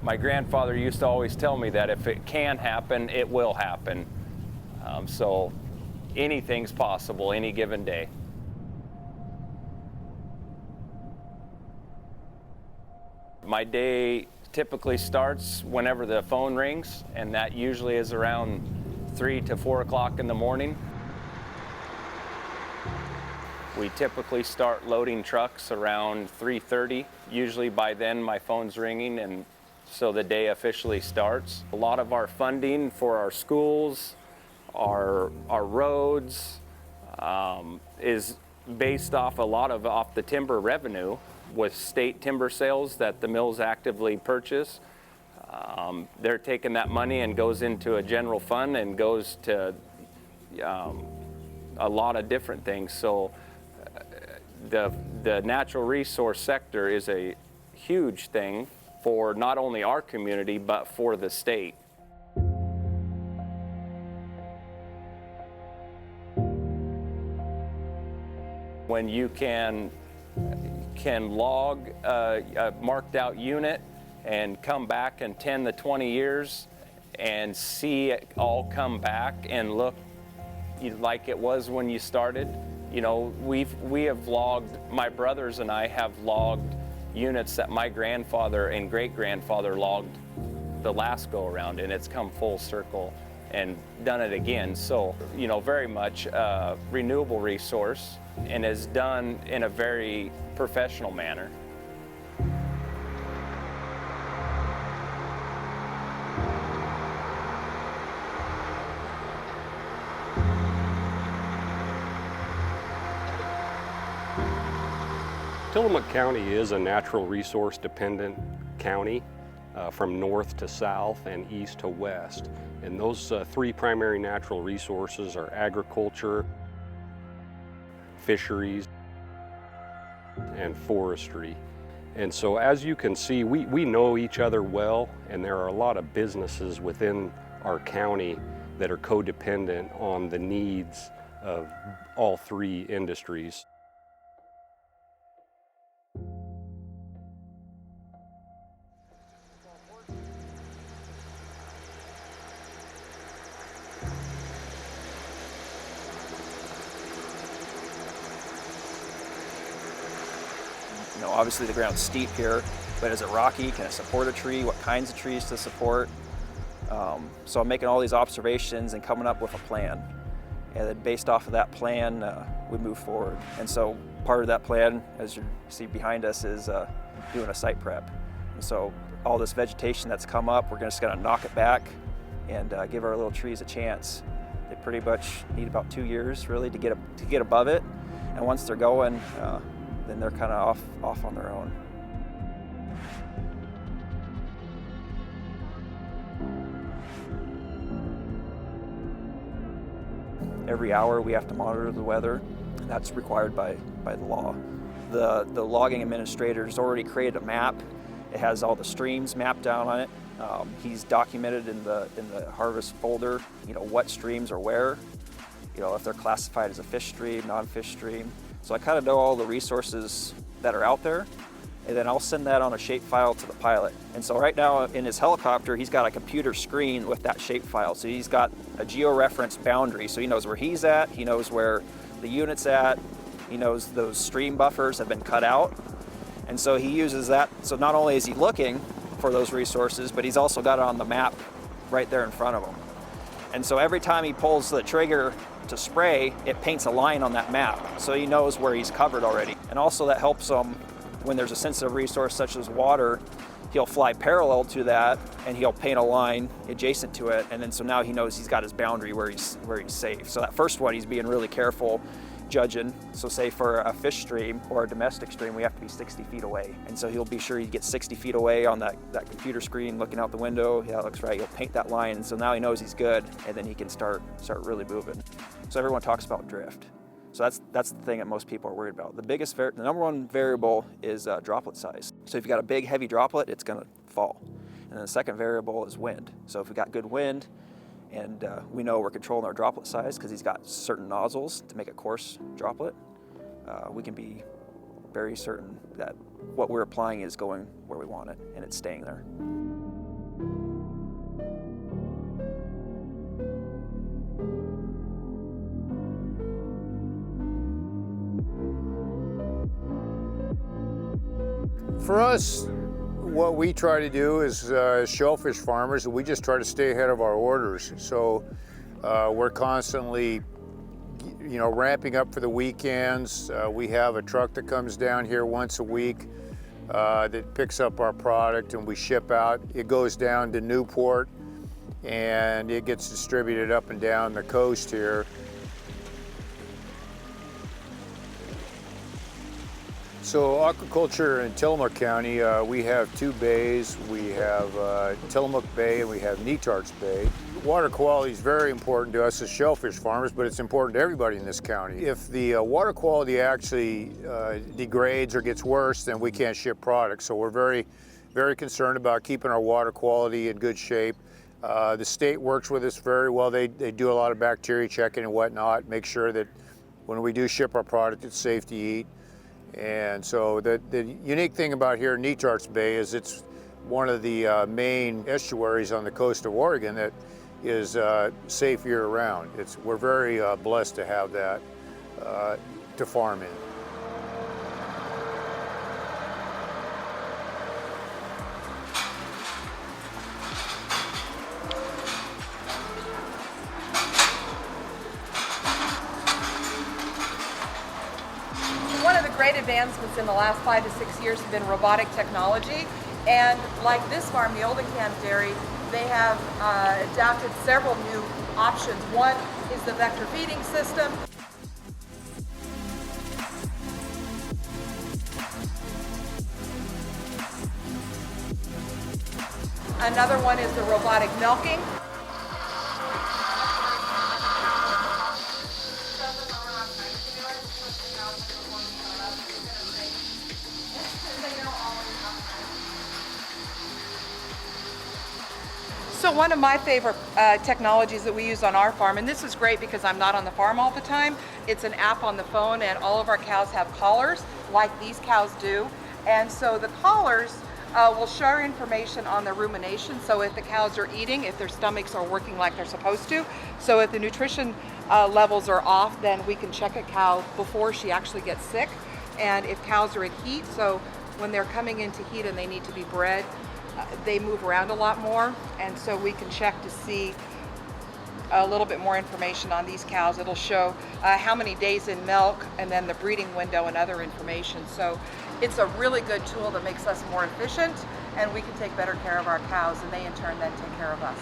My grandfather used to always tell me that if it can happen, it will happen. So anything's possible any given day. My day typically starts whenever the phone rings, and that usually is around 3 to 4 o'clock in the morning. We typically start loading trucks around 3:30. Usually by then my phone's ringing, and so the day officially starts. A lot of our funding for our schools, our roads, is based off off the timber revenue with state timber sales that the mills actively purchase. They're taking that money and goes into a general fund and goes to a lot of different things. So the natural resource sector is a huge thing for not only our community, but for the state. When you can log a marked out unit and come back in 10 to 20 years and see it all come back and look like it was when you started. You know, we have logged, my brothers and I have logged units that my grandfather and great-grandfather logged the last go around, and it's come full circle and done it again. So, you know, very much a renewable resource, and is done in a very professional manner. Tillamook County is a natural resource dependent county from north to south and east to west. And those three primary natural resources are agriculture, fisheries, and forestry. And so as you can see, we know each other well, and there are a lot of businesses within our county that are codependent on the needs of all three industries. You know, obviously the ground's steep here, but is it rocky? Can it support a tree? What kinds of trees to support? So I'm making all these observations and coming up with a plan. And then based off of that plan, we move forward. And so part of that plan, as you see behind us, is doing a site prep. And so all this vegetation that's come up, we're just gonna knock it back and give our little trees a chance. They pretty much need about 2 years really to get above it. And once they're going, then they're kind of off on their own. Every hour we have to monitor the weather, and that's required by the law. The logging administrator's already created a map. It has all the streams mapped down on it. He's documented in the harvest folder, you know, what streams are where, you know, if they're classified as a fish stream, non-fish stream. So I kind of know all the resources that are out there, and then I'll send that on a shapefile to the pilot. And so right now in his helicopter, he's got a computer screen with that shapefile. So he's got a georeference boundary, so he knows where he's at, he knows where the unit's at, he knows those stream buffers have been cut out. And so he uses that, so not only is he looking for those resources, but he's also got it on the map right there in front of him. And so every time he pulls the trigger to spray, it paints a line on that map, so he knows where he's covered already. And also that helps him when there's a sensitive resource such as water, he'll fly parallel to that and he'll paint a line adjacent to it, and then so now he knows he's got his boundary where he's safe. So that first one, he's being really careful judging. So say for a fish stream or a domestic stream, we have to be 60 feet away. And so he'll be sure he gets 60 feet away on that computer screen looking out the window. Yeah, it looks right. He'll paint that line, and so now he knows he's good, and then he can start really moving. So everyone talks about drift. So that's the thing that most people are worried about. The number one variable is droplet size. So if you've got a big, heavy droplet, it's gonna fall. And then the second variable is wind. So if we've got good wind, and we know we're controlling our droplet size because he's got certain nozzles to make a coarse droplet, we can be very certain that what we're applying is going where we want it, and it's staying there. For us, what we try to do is shellfish farmers, we just try to stay ahead of our orders. So we're constantly, ramping up for the weekends. We have a truck that comes down here once a week that picks up our product and we ship out. It goes down to Newport and it gets distributed up and down the coast here. So aquaculture in Tillamook County, we have two bays. We have Tillamook Bay and we have Netarts Bay. Water quality is very important to us as shellfish farmers, but it's important to everybody in this county. If the water quality actually degrades or gets worse, then we can't ship products. So we're very, very concerned about keeping our water quality in good shape. The state works with us very well. They do a lot of bacteria checking and whatnot, make sure that when we do ship our product, it's safe to eat. And so the unique thing about here in Netarts Bay is it's one of the main estuaries on the coast of Oregon that is safe year-round. We're very blessed to have that to farm in. One of the great advancements in the last 5 to 6 years has been robotic technology. And like this farm, the Olden Camp Dairy, they have adapted several new options. One is the vector feeding system. Another one is the robotic milking. So one of my favorite technologies that we use on our farm, and this is great because I'm not on the farm all the time, it's an app on the phone and all of our cows have collars like these cows do. And so the collars will share information on their rumination. So if the cows are eating, if their stomachs are working like they're supposed to. So if the nutrition levels are off, then we can check a cow before she actually gets sick. And if cows are in heat, so when they're coming into heat and they need to be bred, they move around a lot more, and so we can check to see a little bit more information on these cows. It'll show how many days in milk and then the breeding window and other information. So it's a really good tool that makes us more efficient, and we can take better care of our cows, and they in turn then take care of us.